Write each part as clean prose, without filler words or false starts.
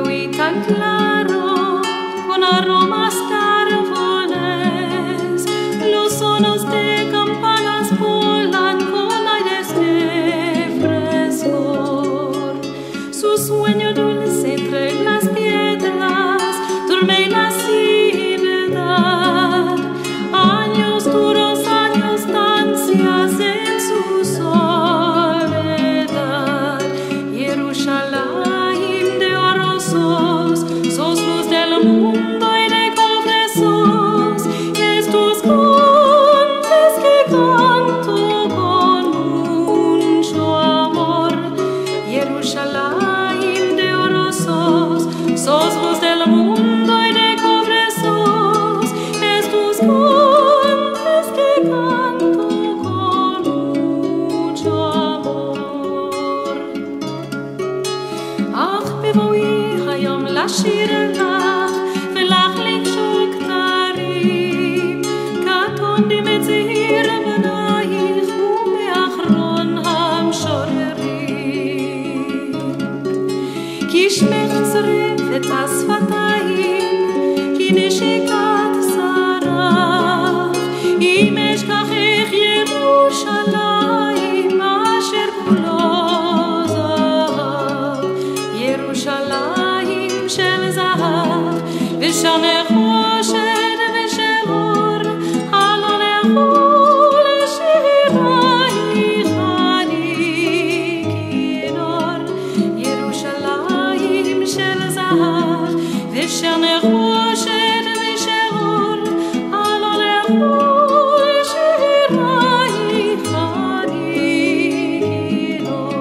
y tan claro, con aromas árboles, los sonos de campanas volan con aires de frescor. Su sueño dulce entre las piedras duerme la ciudad. Años duros, años de ansias en su soledad. Jerusalén de oro sos luz del mundo y de cobre sos, y estos montes que canto con mucho amor. Jerusalén de oro sos luz del mundo y de cobre sos, estos montes que canto con mucho amor. אך בבואי היום לשיר לך ולהחליק שוב כתרים, קטונתי מצעיר בנייך ומאחרון המשוררים. כי שמך צורף את השפתיים, כי נשיקת שרף, אם אשכחך ירושלים אשר כולו ירושלים של זהב ושם נחושת ושל אור, הלא נחול שירייך אני כינור. ירושלים של זהב ושם נחושת ושל אור, הלא נחול שירייך אני כינור.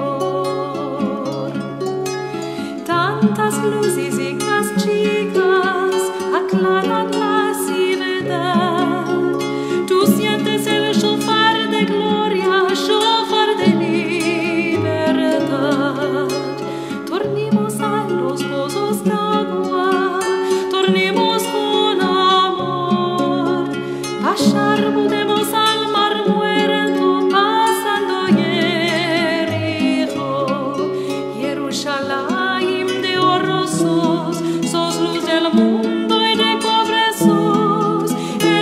Tantas luces y más chicas aclaran la ciudad. Tú sientes el shofar de gloria, shofar de libertad. Tornemos a los pozos de agua, tornemos con amor. Pasar podemos al mar muerto, pasando Jericó. Jerusalén de oro sos luz del mundo y de cobre sos,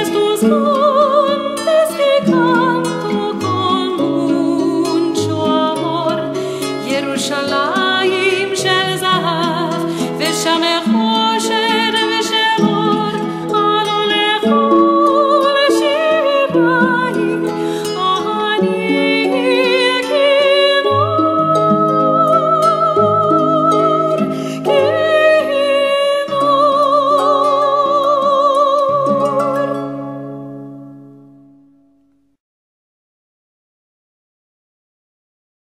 estos montes que canto con mucho amor. Jerusalén